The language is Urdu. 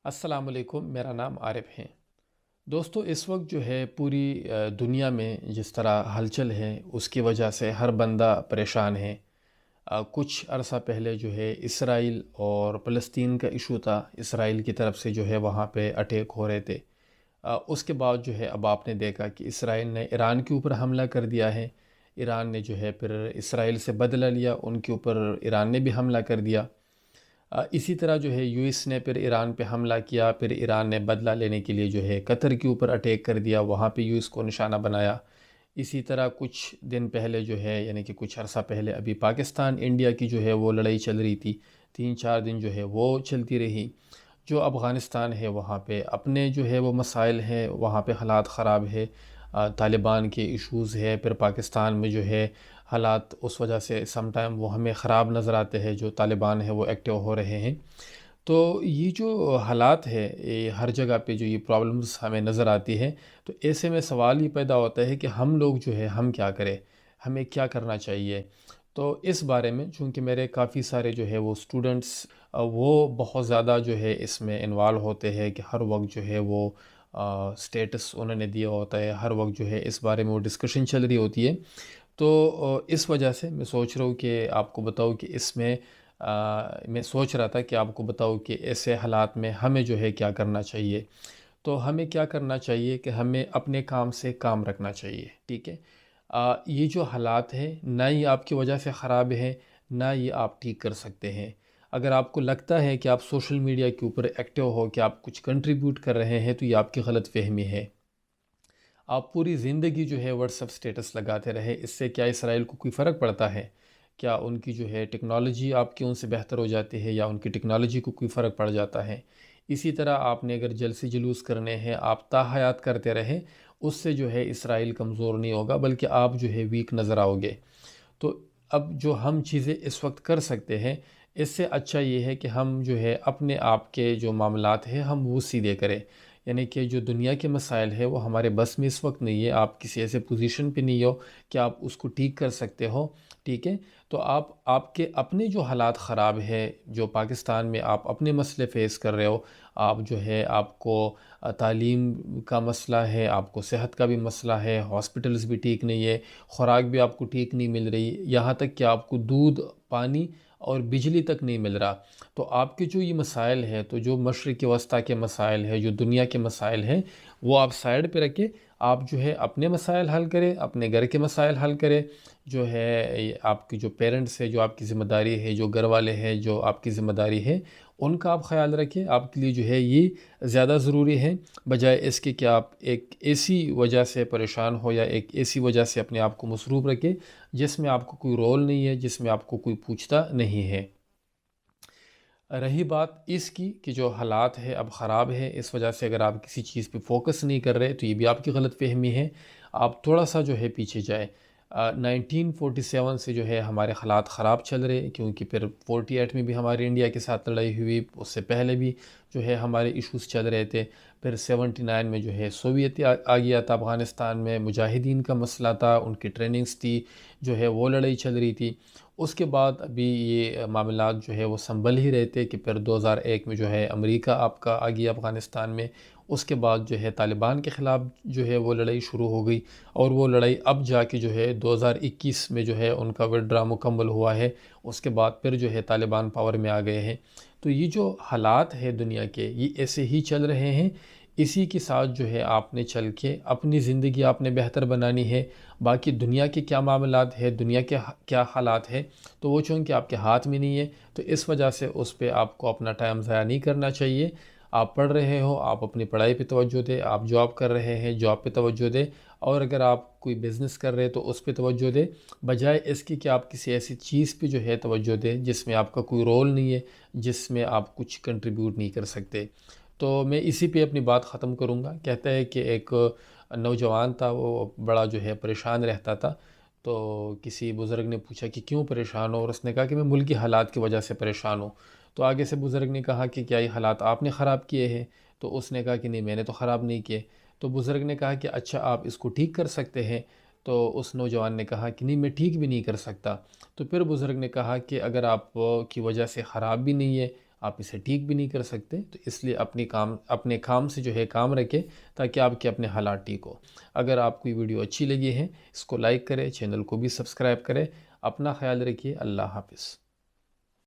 السلام علیکم، میرا نام عارف ہے۔ دوستو، اس وقت جو ہے پوری دنیا میں جس طرح ہلچل ہے اس کی وجہ سے ہر بندہ پریشان ہے۔ کچھ عرصہ پہلے جو ہے اسرائیل اور فلسطین کا ایشو تھا، اسرائیل کی طرف سے جو ہے وہاں پہ اٹیک ہو رہے تھے۔ اس کے بعد جو ہے اب آپ نے دیکھا کہ اسرائیل نے ایران کے اوپر حملہ کر دیا ہے۔ ایران نے جو ہے پھر اسرائیل سے بدلہ لیا، ان کے اوپر ایران نے بھی حملہ کر دیا۔ اسی طرح جو ہے یو ایس نے پھر ایران پہ حملہ کیا، پھر ایران نے بدلہ لینے کے لیے جو ہے قطر کے اوپر اٹیک کر دیا، وہاں پہ یو ایس کو نشانہ بنایا۔ اسی طرح کچھ دن پہلے جو ہے یعنی کہ کچھ عرصہ پہلے ابھی پاکستان انڈیا کی جو ہے وہ لڑائی چل رہی تھی، 3-4 دن جو ہے وہ چلتی رہی۔ جو افغانستان ہے وہاں پہ اپنے جو ہے وہ مسائل ہیں، وہاں پہ حالات خراب ہے، طالبان کے ایشوز ہے، پھر پاکستان میں جو ہے حالات اس وجہ سے سم ٹائم وہ ہمیں خراب نظر آتے ہیں، جو طالبان ہے وہ ایکٹیو ہو رہے ہیں۔ تو یہ جو حالات ہے، یہ ہر جگہ پہ جو یہ پرابلمز ہمیں نظر آتی ہے، تو ایسے میں سوال یہ پیدا ہوتا ہے کہ ہم لوگ جو ہے ہم کیا کریں، ہمیں کیا کرنا چاہیے۔ تو اس بارے میں چونکہ میرے کافی سارے جو ہے وہ اسٹوڈنٹس وہ بہت زیادہ جو ہے اس میں انوالو ہوتے ہیں کہ ہر وقت جو ہے وہ سٹیٹس انہوں نے دیا ہوتا ہے، ہر وقت جو ہے اس بارے میں وہ ڈسکشن چل رہی ہوتی ہے۔ تو اس وجہ سے میں سوچ رہا ہوں کہ آپ کو بتاؤں کہ اس میں میں سوچ رہا تھا کہ آپ کو بتاؤں کہ ایسے حالات میں ہمیں جو ہے کیا کرنا چاہیے۔ تو ہمیں کیا کرنا چاہیے کہ ہمیں اپنے کام سے کام رکھنا چاہیے، ٹھیک ہے۔ یہ جو حالات ہیں نہ یہ آپ کی وجہ سے خراب ہیں، نہ یہ آپ ٹھیک کر سکتے ہیں۔ اگر آپ کو لگتا ہے کہ آپ سوشل میڈیا کے اوپر ایکٹیو ہو، کہ آپ کچھ کنٹریبیوٹ کر رہے ہیں، تو یہ آپ کی غلط فہمی ہے۔ آپ پوری زندگی جو ہے واٹس اپ سٹیٹس لگاتے رہے، اس سے کیا اسرائیل کو کوئی فرق پڑتا ہے؟ کیا ان کی جو ہے ٹیکنالوجی آپ کی ان سے بہتر ہو جاتی ہے، یا ان کی ٹیکنالوجی کو کوئی فرق پڑ جاتا ہے؟ اسی طرح آپ نے اگر جلسی جلوس کرنے ہیں، آپ تاحیات کرتے رہیں، اس سے جو ہے اسرائیل کمزور نہیں ہوگا بلکہ آپ جو ہے ویک نظر آؤ گے۔ تو اب جو ہم چیزیں اس وقت کر سکتے ہیں، اس سے اچھا یہ ہے کہ ہم جو ہے اپنے آپ کے جو معاملات ہیں ہم وہ سیدھے کریں۔ یعنی کہ جو دنیا کے مسائل ہے وہ ہمارے بس میں اس وقت نہیں ہے، آپ کسی ایسے پوزیشن پہ نہیں ہو کہ آپ اس کو ٹھیک کر سکتے ہو، ٹھیک ہے۔ تو آپ کے اپنے جو حالات خراب ہے، جو پاکستان میں آپ اپنے مسئلے فیس کر رہے ہو، آپ جو ہے آپ کو تعلیم کا مسئلہ ہے، آپ کو صحت کا بھی مسئلہ ہے، ہاسپٹلز بھی ٹھیک نہیں ہے، خوراک بھی آپ کو ٹھیک نہیں مل رہی، یہاں تک کہ آپ کو دودھ، پانی اور بجلی تک نہیں مل رہا۔ تو آپ کے جو یہ مسائل ہے، تو جو مشرق وسطیٰ کے مسائل ہے، جو دنیا کے مسائل ہیں، وہ آپ سائڈ پہ رکھیں۔ آپ جو ہے اپنے مسائل حل کریں، اپنے گھر کے مسائل حل کریں۔ جو ہے آپ کی جو پیرنٹس ہے، جو آپ کی ذمہ داری ہے، جو گھر والے ہیں جو آپ کی ذمہ داری ہے، ان کا آپ خیال رکھیں۔ آپ کے لیے جو ہے یہ زیادہ ضروری ہے، بجائے اس کے کہ آپ ایک ایسی وجہ سے پریشان ہو، یا ایک ایسی وجہ سے اپنے آپ کو مصروف رکھیں جس میں آپ کو کوئی رول نہیں ہے، جس میں آپ کو کوئی پوچھتا نہیں ہے۔ رہی بات اس کی کہ جو حالات ہے اب خراب ہے، اس وجہ سے اگر آپ کسی چیز پہ فوکس نہیں کر رہے تو یہ بھی آپ کی غلط فہمی ہے۔ آپ تھوڑا سا جو ہے پیچھے جائیں۔ 1947 سے جو ہے ہمارے حالات خراب چل رہے، کیونکہ پھر 48 میں بھی ہماری انڈیا کے ساتھ لڑائی ہوئی، اس سے پہلے بھی جو ہے ہمارے ایشوز چل رہے تھے۔ پھر 79 میں جو ہے سوویت آ گیا تھا افغانستان میں، مجاہدین کا مسئلہ تھا، ان کی ٹریننگز تھی، جو ہے وہ لڑائی چل رہی تھی۔ اس کے بعد ابھی یہ معاملات جو ہے وہ سنبھل ہی رہے تھے کہ پھر 2001 میں جو ہے امریکہ آپ کا آ گیا افغانستان میں۔ اس کے بعد جو ہے طالبان کے خلاف جو ہے وہ لڑائی شروع ہو گئی، اور وہ لڑائی اب جا کے جو ہے 2021 میں جو ہے ان کا وڈرا مکمل ہوا ہے۔ اس کے بعد پھر جو ہے طالبان پاور میں آ گئے ہیں۔ تو یہ جو حالات ہے دنیا کے، یہ ایسے ہی چل رہے ہیں۔ اسی کے ساتھ جو ہے آپ نے چل کے اپنی زندگی آپ نے بہتر بنانی ہے۔ باقی دنیا کے کیا معاملات ہے، دنیا کے کیا حالات ہے، تو وہ چونکہ آپ کے ہاتھ میں نہیں ہے، تو اس وجہ سے اس پہ آپ کو اپنا ٹائم ضائع نہیں کرنا چاہیے۔ آپ پڑھ رہے ہو، آپ اپنی پڑھائی پہ توجہ دیں، آپ جاب کر رہے ہیں جاب پہ توجہ دیں، اور اگر آپ کوئی بزنس کر رہے تو اس پہ توجہ دیں، بجائے اس کی کہ آپ کسی ایسی چیز پہ جو ہے توجہ دیں جس میں آپ کا کوئی رول نہیں ہے، جس میں آپ کچھ کنٹریبیوٹ نہیں کر سکتے۔ تو میں اسی پہ اپنی بات ختم کروں گا۔ کہتا ہے کہ ایک نوجوان تھا، وہ بڑا جو ہے پریشان رہتا تھا، تو کسی بزرگ نے پوچھا کہ کیوں پریشان ہو، اور اس نے کہا کہ میں ملکی حالات کی وجہ سے پریشان ہوں۔ تو آگے سے بزرگ نے کہا کہ کیا یہ حالات آپ نے خراب کیے ہیں؟ تو اس نے کہا کہ نہیں، میں نے تو خراب نہیں کیے۔ تو بزرگ نے کہا کہ اچھا آپ اس کو ٹھیک کر سکتے ہیں؟ تو اس نوجوان نے کہا کہ نہیں، میں ٹھیک بھی نہیں کر سکتا۔ تو پھر بزرگ نے کہا کہ اگر آپ کی وجہ سے خراب بھی نہیں ہے، آپ اسے ٹھیک بھی نہیں کر سکتے، تو اس لیے اپنے کام سے جو ہے کام رکھیں تاکہ آپ کے اپنے حالات ٹھیک ہو۔ اگر آپ کو یہ ویڈیو اچھی لگی ہے اس کو لائک کریں، چینل کو بھی سبسکرائب کریں۔ اپنا خیال رکھیے، اللہ حافظ۔